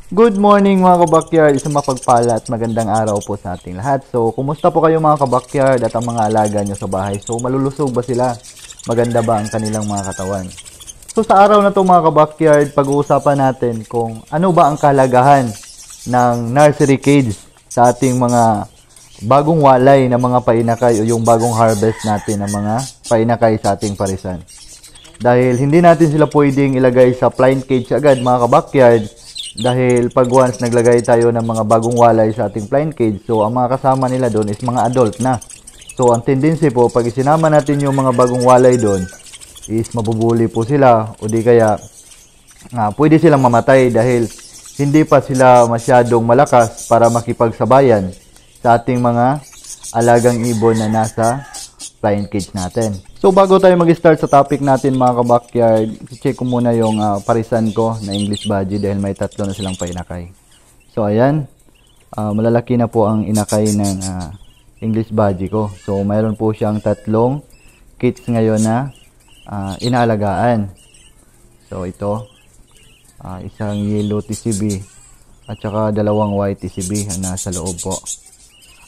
Good morning mga kabakyard, isang mapagpala at magandang araw po sa ating lahat. So, kumusta po kayo mga kabakyard at ang mga alaga nyo sa bahay? So, malulusog ba sila? Maganda ba ang kanilang mga katawan? So, sa araw na to mga kabakyard, pag-uusapan natin kung ano ba ang kahalagahan ng nursery cage sa ating mga bagong walay na mga painakay o yung bagong harvest natin ng mga painakay sa ating parisan. Dahil hindi natin sila pwedeng ilagay sa plain cage agad mga kabakyard. Dahil pag once naglagay tayo ng mga bagong walay sa ating plain cage, so ang mga kasama nila doon is mga adult na. So ang tendency po, pag isinama natin yung mga bagong walay doon, is mabubuli po sila o di kaya pwede silang mamatay dahil hindi pa sila masyadong malakas para makipagsabayan sa ating mga alagang ibon na nasa plain cage natin. So bago tayo mag-start sa topic natin mga kabakyard, check ko muna yung parisan ko na English Budgie dahil may tatlo na silang painakay. So ayan, malalaki na po ang inakay ng English Budgie ko. So mayroon po siyang tatlong kits ngayon na inaalagaan. So ito, isang yellow TCB at saka dalawang white TCB ang nasa loob po.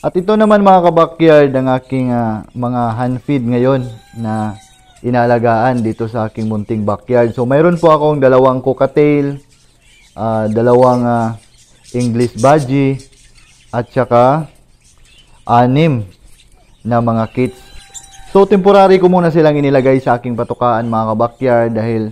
At ito naman mga kabakyard ang aking mga hand feed ngayon na inalagaan dito sa aking munting backyard. So mayroon po akong dalawang cocktail, dalawang English Budgie at saka 6 na mga kits. So temporary ko muna silang inilagay sa aking patukaan mga kabakyard dahil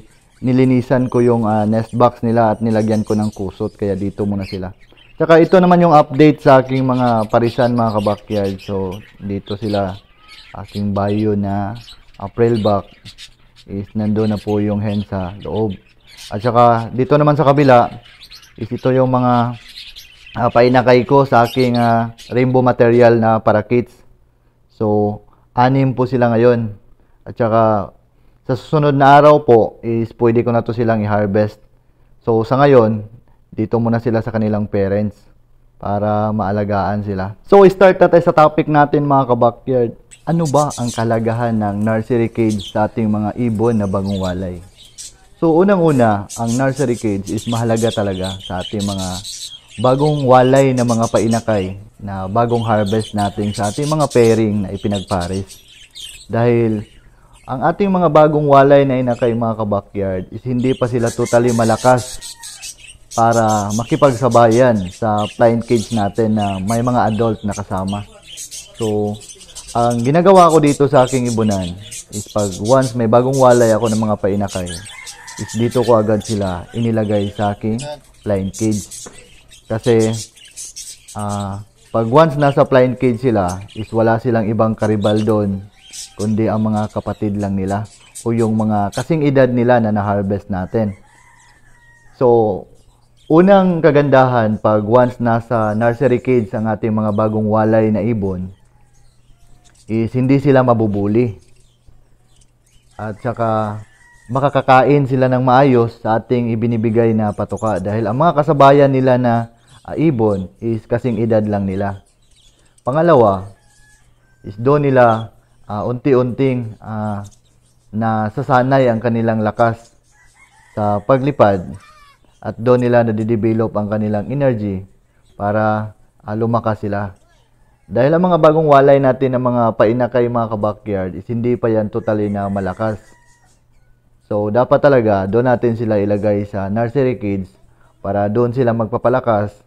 nilinisan ko yung nest box nila at nilagyan ko ng kusot kaya dito muna sila. Saka ito naman yung update sa aking mga parisan mga kabakyard. So dito sila, aking bio na April back is nandoon na po yung hen sa loob. At saka dito naman sa kabila is ito yung mga painakay ko sa aking rainbow material na para kits. So 6 po sila ngayon. At saka sa susunod na araw po is pwede ko na to silang i-harvest. So sa ngayon, dito muna sila sa kanilang parents para maalagaan sila. So, start na tayo sa topic natin mga kabakyard. Ano ba ang kalagahan ng nursery cage sa ating mga ibon na bagong walay? So, unang-una, ang nursery cage is mahalaga talaga sa ating mga bagong walay na mga painakay na bagong harvest natin sa ating mga pairing na ipinagpares. Dahil ang ating mga bagong walay na inakay mga kabakyard is hindi pa sila totally malakas para makipagsabayan sa plain cage natin na may mga adult na kasama. So, ang ginagawa ko dito sa aking ibunan is pag once may bagong walay ako ng mga painakay, is dito ko agad sila inilagay sa aking plain cage. Kasi, pag once nasa plain cage sila, is wala silang ibang karibal doon, kundi ang mga kapatid lang nila o yung mga kasing edad nila na na-harvest natin. So, unang kagandahan pag once nasa nursery cage ang ating mga bagong walay na ibon is hindi sila mabubuli. At saka makakakain sila ng maayos sa ating ibinibigay na patuka dahil ang mga kasabayan nila na ibon is kasing edad lang nila. Pangalawa is doon nila unti-unting nasasanay ang kanilang lakas sa paglipad. At doon nila nadidevelop ang kanilang energy para lumakas sila. Dahil ang mga bagong walay natin ng mga painakay mga kabakyard is hindi pa yan totally na malakas. So dapat talaga doon natin sila ilagay sa nursery cage para doon sila magpapalakas.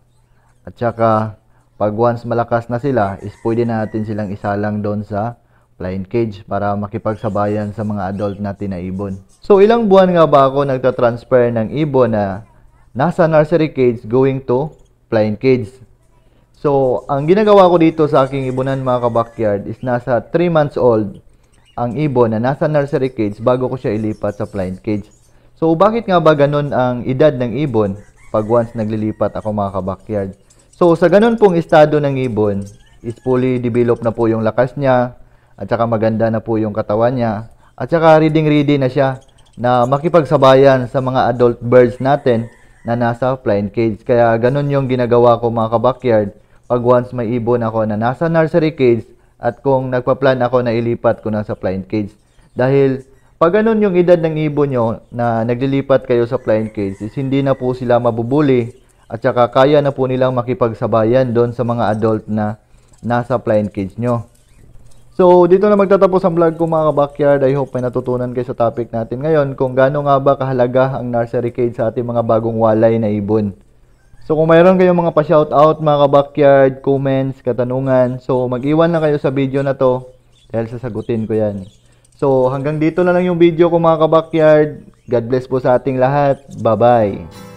At saka pag once malakas na sila is pwede na natin silang isalang doon sa plain cage para makipagsabayan sa mga adult natin na ibon. So ilang buwan nga ba ako nagtatransfer ng ibon na nasa nursery cage going to plain cage. So, ang ginagawa ko dito sa aking ibunan mga kabakyard is nasa 3 months old ang ibon na nasa nursery cage bago ko siya ilipat sa plain cage. So, bakit nga ba ganun ang edad ng ibon pag once naglilipat ako mga kabakyard? So, sa ganun pong estado ng ibon is fully develop na po yung lakas niya at saka maganda na po yung katawan niya at saka ready na siya na makipagsabayan sa mga adult birds natin na nasa plain cage. Kaya ganun yung ginagawa ko mga kabakyard pag once may ibon ako na nasa nursery cage at kung nagpa-plan ako na ilipat ko na sa plain cage. Dahil pag ganun yung edad ng ibon nyo na naglilipat kayo sa plain cage is hindi na po sila mabubuli At saka kaya na po nilang makipagsabayan doon sa mga adult na nasa flying cage nyo. So, dito na magtatapos ang vlog ko mga ka-backyard. I hope may natutunan kayo sa topic natin ngayon kung gaano nga ba kahalaga ang nursery cage sa ating mga bagong walay na ibon. So, kung mayroon kayong mga pa-shoutout mga ka-backyard, comments, katanungan, so mag-iwan na kayo sa video na to dahil sasagutin ko yan. So, hanggang dito na lang yung video ko mga ka-backyard. God bless po sa ating lahat. Bye-bye!